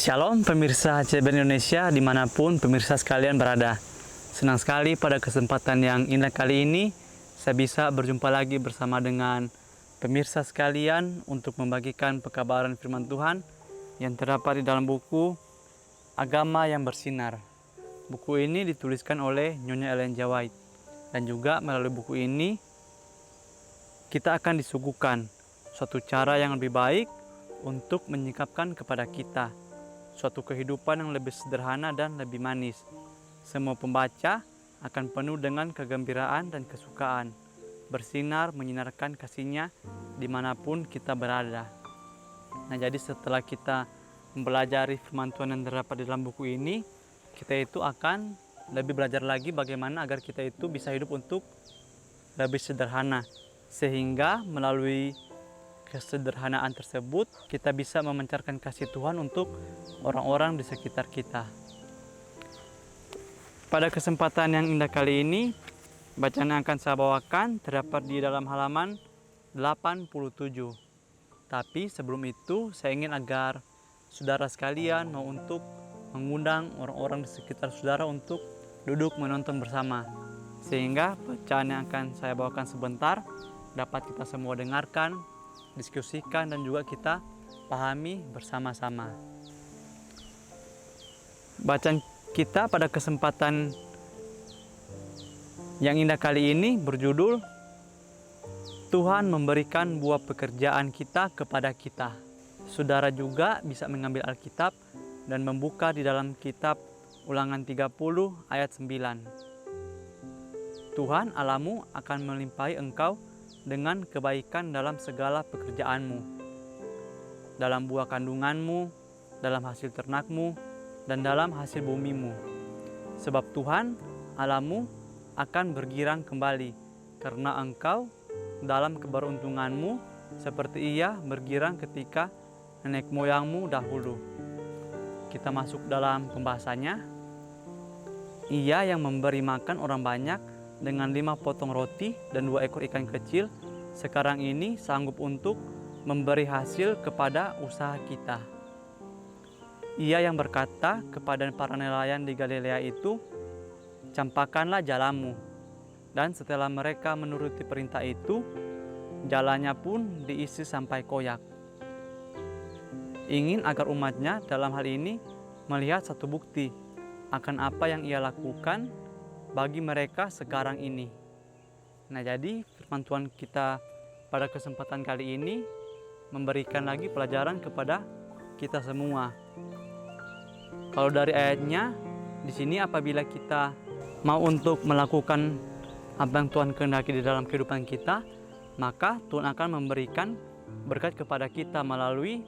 Shalom pemirsa HCBN Indonesia dimanapun pemirsa sekalian berada. Senang sekali pada kesempatan yang indah kali ini saya bisa berjumpa lagi bersama dengan pemirsa sekalian untuk membagikan pekabaran firman Tuhan yang terdapat di dalam buku Agama yang Bersinar. Buku ini dituliskan oleh Nyonya Ellen G. White, dan juga melalui buku ini kita akan disuguhkan suatu cara yang lebih baik untuk menyikapkan kepada kita suatu kehidupan yang lebih sederhana dan lebih manis. Semua pembaca akan penuh dengan kegembiraan dan kesukaan, bersinar menyinarkan kasihnya dimanapun kita berada. Nah, jadi setelah kita mempelajari firman Tuhan yang terdapat di dalam buku ini, kita itu akan lebih belajar lagi bagaimana agar kita itu bisa hidup untuk lebih sederhana, sehingga melalui kesederhanaan tersebut kita bisa memancarkan kasih Tuhan untuk orang-orang di sekitar kita. Pada kesempatan yang indah kali ini, bacaan yang akan saya bawakan terdapat di dalam halaman 87. Tapi sebelum itu saya ingin agar saudara sekalian mau untuk mengundang orang-orang di sekitar saudara untuk duduk menonton bersama, sehingga bacaan yang akan saya bawakan sebentar dapat kita semua dengarkan, diskusikan, dan juga kita pahami bersama-sama. Bacaan kita pada kesempatan yang indah kali ini berjudul Tuhan memberikan buah pekerjaan kita kepada kita. Saudara juga bisa mengambil Alkitab dan membuka di dalam kitab Ulangan 30 ayat 9. Tuhan Allahmu akan melimpahi engkau dengan kebaikan dalam segala pekerjaanmu, dalam buah kandunganmu, dalam hasil ternakmu, dan dalam hasil bumimu. Sebab Tuhan Allahmu akan bergirang kembali, karena engkau dalam keberuntunganmu, seperti Ia bergirang ketika nenek moyangmu dahulu. Kita masuk dalam pembahasannya. Ia yang memberi makan orang banyak dengan 5 potong roti dan 2 ekor ikan kecil, sekarang ini sanggup untuk memberi hasil kepada usaha kita. Ia yang berkata kepada para nelayan di Galilea itu, "Campakkanlah jalamu." Dan setelah mereka menuruti perintah itu, jalannya pun diisi sampai koyak. Ingin agar umatnya dalam hal ini melihat satu bukti akan apa yang Ia lakukan bagi mereka sekarang ini. Nah, jadi firman Tuhan kita pada kesempatan kali ini memberikan lagi pelajaran kepada kita semua. Kalau dari ayatnya di sini, apabila kita mau untuk melakukan apa yang Tuhan kehendaki di dalam kehidupan kita, maka Tuhan akan memberikan berkat kepada kita melalui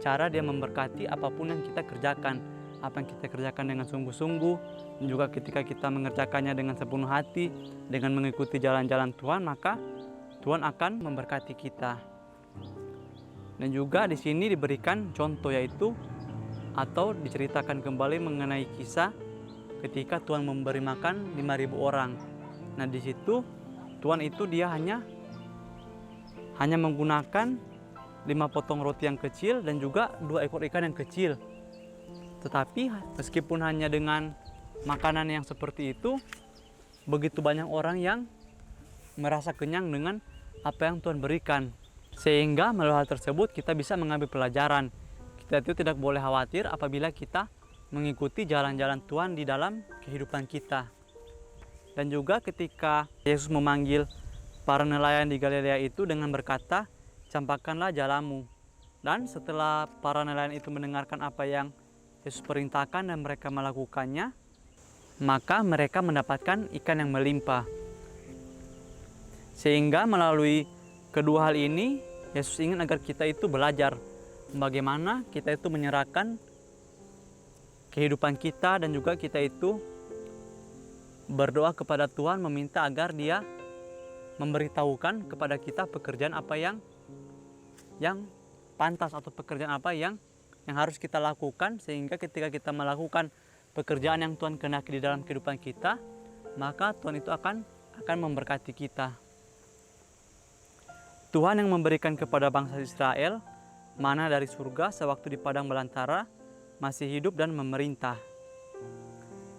cara Dia memberkati apapun yang kita kerjakan. Apa yang kita kerjakan dengan sungguh-sungguh, dan juga ketika kita mengerjakannya dengan sepenuh hati, dengan mengikuti jalan-jalan Tuhan, maka Tuhan akan memberkati kita. Dan juga di sini diberikan contoh, yaitu atau diceritakan kembali mengenai kisah ketika Tuhan memberi makan 5.000 orang. Nah, di situ Tuhan itu Dia hanya menggunakan 5 potong roti yang kecil dan juga 2 ekor ikan yang kecil. Tetapi meskipun hanya dengan makanan yang seperti itu, begitu banyak orang yang merasa kenyang dengan apa yang Tuhan berikan. Sehingga melalui hal tersebut kita bisa mengambil pelajaran. Kita itu tidak boleh khawatir apabila kita mengikuti jalan-jalan Tuhan di dalam kehidupan kita. Dan juga ketika Yesus memanggil para nelayan di Galilea itu dengan berkata, "Campakkanlah jalamu." Dan setelah para nelayan itu mendengarkan apa yang Yesus perintahkan dan mereka melakukannya, maka mereka mendapatkan ikan yang melimpah. Sehingga melalui kedua hal ini, Yesus ingin agar kita itu belajar bagaimana kita itu menyerahkan kehidupan kita, dan juga kita itu berdoa kepada Tuhan meminta agar Dia memberitahukan kepada kita pekerjaan apa yang pantas, atau pekerjaan apa yang harus kita lakukan, sehingga ketika kita melakukan pekerjaan yang Tuhan kehendaki di dalam kehidupan kita, maka Tuhan itu akan memberkati kita. Tuhan yang memberikan kepada bangsa Israel mana dari surga sewaktu di padang belantara masih hidup dan memerintah.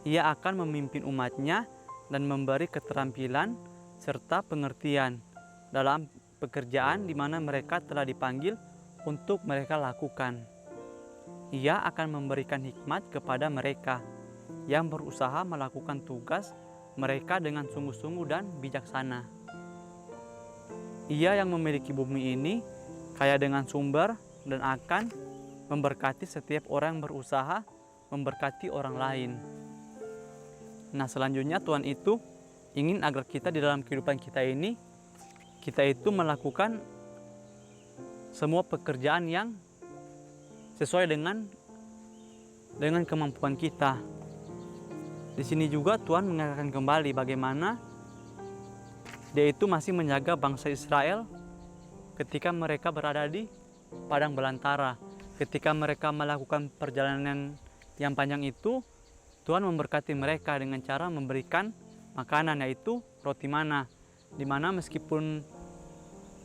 Ia akan memimpin umatnya dan memberi keterampilan serta pengertian dalam pekerjaan di mana mereka telah dipanggil untuk mereka lakukan. Ia akan memberikan hikmat kepada mereka yang berusaha melakukan tugas mereka dengan sungguh-sungguh dan bijaksana. Ia yang memiliki bumi ini kaya dengan sumber dan akan memberkati setiap orang yang berusaha memberkati orang lain. Nah, selanjutnya Tuhan itu ingin agar kita di dalam kehidupan kita ini, kita itu melakukan semua pekerjaan yang sesuai dengan kemampuan kita. Di sini juga Tuhan mengatakan kembali bagaimana Dia itu masih menjaga bangsa Israel ketika mereka berada di padang belantara. Ketika mereka melakukan perjalanan yang panjang itu, Tuhan memberkati mereka dengan cara memberikan makanan, yaitu roti mana. Di mana meskipun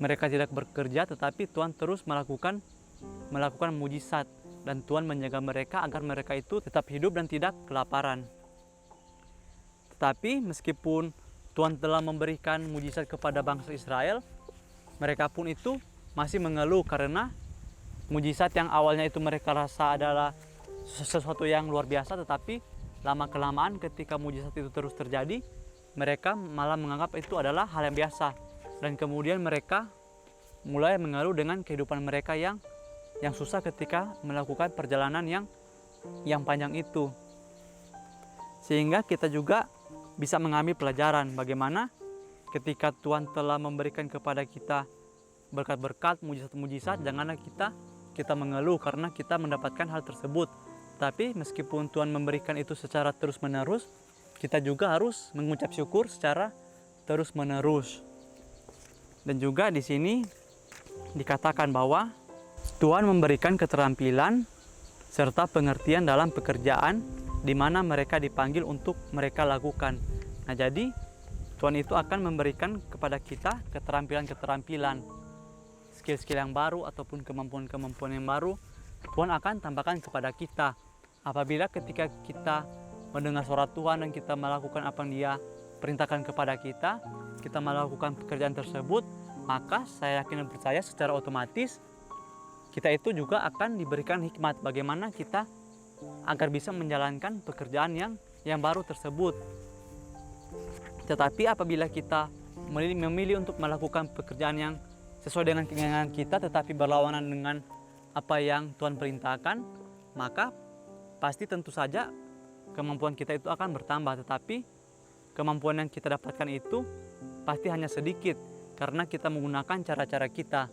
mereka tidak bekerja, tetapi Tuhan terus melakukan mujizat. Dan Tuhan menjaga mereka agar mereka itu tetap hidup dan tidak kelaparan. Tetapi meskipun Tuhan telah memberikan mujizat kepada bangsa Israel, mereka pun itu masih mengeluh karena mujizat yang awalnya itu mereka rasa adalah sesuatu yang luar biasa, tetapi lama-kelamaan ketika mujizat itu terus terjadi, mereka malah menganggap itu adalah hal yang biasa. Dan kemudian mereka mulai mengeluh dengan kehidupan mereka yang susah ketika melakukan perjalanan yang panjang itu. Sehingga kita juga bisa mengambil pelajaran bagaimana ketika Tuhan telah memberikan kepada kita berkat-berkat, mujizat-mujizat, janganlah kita mengeluh karena kita mendapatkan hal tersebut. Tapi meskipun Tuhan memberikan itu secara terus-menerus, kita juga harus mengucap syukur secara terus-menerus. Dan juga di sini dikatakan bahwa Tuhan memberikan keterampilan serta pengertian dalam pekerjaan di mana mereka dipanggil untuk mereka lakukan. Nah, jadi Tuhan itu akan memberikan kepada kita keterampilan-keterampilan, skill-skill yang baru ataupun kemampuan-kemampuan yang baru. Tuhan akan tambahkan kepada kita apabila ketika kita mendengar suara Tuhan dan kita melakukan apa yang Dia perintahkan kepada kita melakukan pekerjaan tersebut, maka saya yakin dan percaya secara otomatis kita itu juga akan diberikan hikmat bagaimana kita agar bisa menjalankan pekerjaan yang baru tersebut. Tetapi apabila kita memilih untuk melakukan pekerjaan yang sesuai dengan keinginan kita tetapi berlawanan dengan apa yang Tuhan perintahkan, maka pasti tentu saja kemampuan kita itu akan bertambah, tetapi kemampuan yang kita dapatkan itu pasti hanya sedikit karena kita menggunakan cara-cara kita.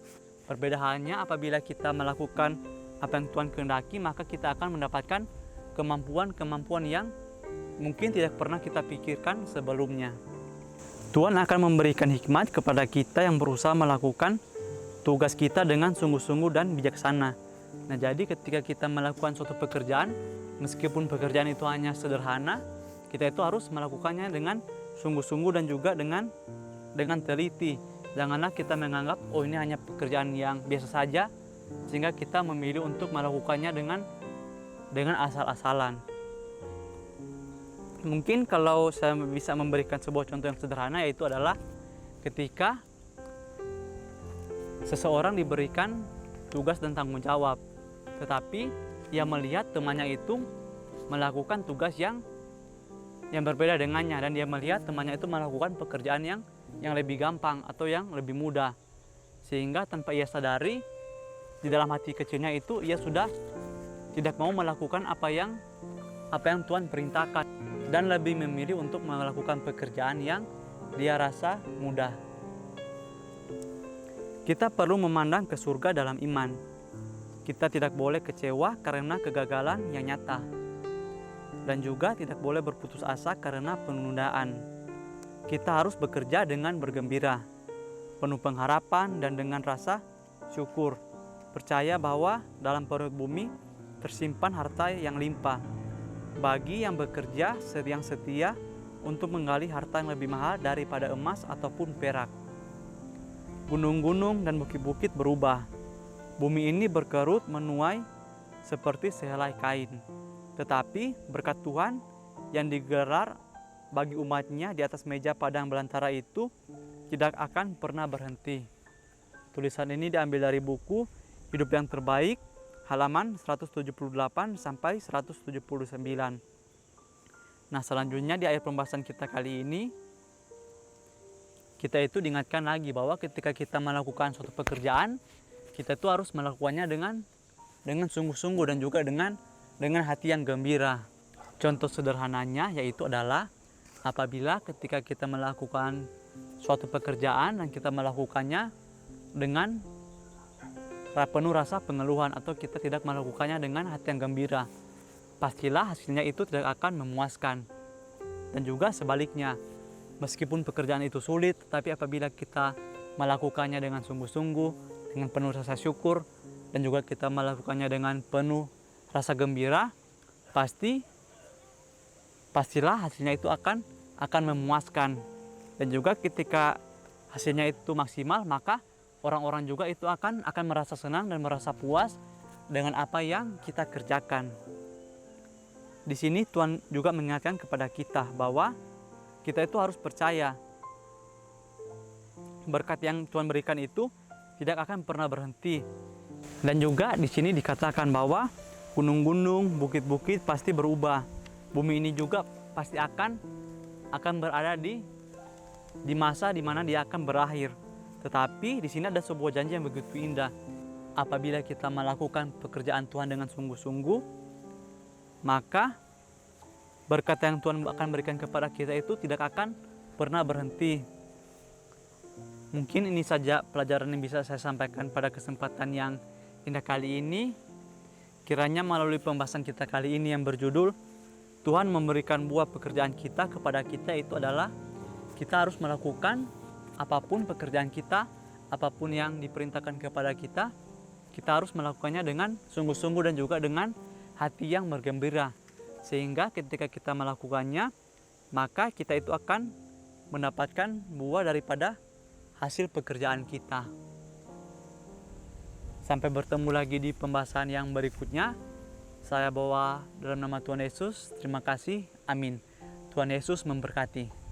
Berbeda halnya apabila kita melakukan apa yang Tuhan kehendaki, maka kita akan mendapatkan kemampuan-kemampuan yang mungkin tidak pernah kita pikirkan sebelumnya. Tuhan akan memberikan hikmat kepada kita yang berusaha melakukan tugas kita dengan sungguh-sungguh dan bijaksana. Nah, jadi ketika kita melakukan suatu pekerjaan, meskipun pekerjaan itu hanya sederhana, kita itu harus melakukannya dengan sungguh-sungguh dan juga dengan teliti. Janganlah kita menganggap, oh ini hanya pekerjaan yang biasa saja, sehingga kita memilih untuk melakukannya dengan asal-asalan. Mungkin kalau saya bisa memberikan sebuah contoh yang sederhana, yaitu adalah ketika seseorang diberikan tugas dan tanggung jawab, tetapi ia melihat temannya itu melakukan tugas yang berbeda dengannya, dan dia melihat temannya itu melakukan pekerjaan yang lebih gampang atau yang lebih mudah, sehingga tanpa ia sadari di dalam hati kecilnya itu ia sudah tidak mau melakukan apa yang Tuhan perintahkan dan lebih memilih untuk melakukan pekerjaan yang dia rasa mudah. Kita perlu memandang ke surga dalam iman. Kita tidak boleh kecewa karena kegagalan yang nyata, dan juga tidak boleh berputus asa karena penundaan. Kita harus bekerja dengan bergembira, penuh pengharapan dan dengan rasa syukur. Percaya bahwa dalam perut bumi tersimpan harta yang limpah bagi yang bekerja yang setia untuk menggali harta yang lebih mahal daripada emas ataupun perak. Gunung-gunung dan bukit-bukit berubah. Bumi ini berkerut menuai seperti sehelai kain. Tetapi berkat Tuhan yang digelar bagi umatnya di atas meja padang belantara itu tidak akan pernah berhenti. Tulisan ini diambil dari buku Hidup yang Terbaik, halaman 178 sampai 179. Nah, selanjutnya di ayat pembahasan kita kali ini, kita itu diingatkan lagi bahwa ketika kita melakukan suatu pekerjaan, kita itu harus melakukannya dengan sungguh-sungguh dan juga dengan hati yang gembira. Contoh sederhananya yaitu adalah apabila ketika kita melakukan suatu pekerjaan dan kita melakukannya dengan penuh rasa pengeluhan atau kita tidak melakukannya dengan hati yang gembira, pastilah hasilnya itu tidak akan memuaskan. Dan juga sebaliknya, meskipun pekerjaan itu sulit, tetapi apabila kita melakukannya dengan sungguh-sungguh, dengan penuh rasa syukur, dan juga kita melakukannya dengan penuh rasa gembira, pastilah hasilnya itu akan memuaskan. Dan juga ketika hasilnya itu maksimal, maka orang-orang juga itu akan merasa senang dan merasa puas dengan apa yang kita kerjakan. Di sini Tuhan juga mengingatkan kepada kita bahwa kita itu harus percaya berkat yang Tuhan berikan itu tidak akan pernah berhenti. Dan juga di sini dikatakan bahwa gunung-gunung, bukit-bukit pasti berubah. Bumi ini juga pasti akan berada di masa di mana dia akan berakhir. Tetapi di sini ada sebuah janji yang begitu indah. Apabila kita melakukan pekerjaan Tuhan dengan sungguh-sungguh, maka berkat yang Tuhan akan berikan kepada kita itu tidak akan pernah berhenti. Mungkin ini saja pelajaran yang bisa saya sampaikan pada kesempatan yang indah kali ini. Kiranya melalui pembahasan kita kali ini yang berjudul Tuhan memberikan buah pekerjaan kita kepada kita, itu adalah kita harus melakukan apapun pekerjaan kita, apapun yang diperintahkan kepada kita, kita harus melakukannya dengan sungguh-sungguh dan juga dengan hati yang bergembira. Sehingga ketika kita melakukannya, maka kita itu akan mendapatkan buah daripada hasil pekerjaan kita. Sampai bertemu lagi di pembahasan yang berikutnya. Saya bawa dalam nama Tuhan Yesus. Terima kasih. Amin. Tuhan Yesus memberkati.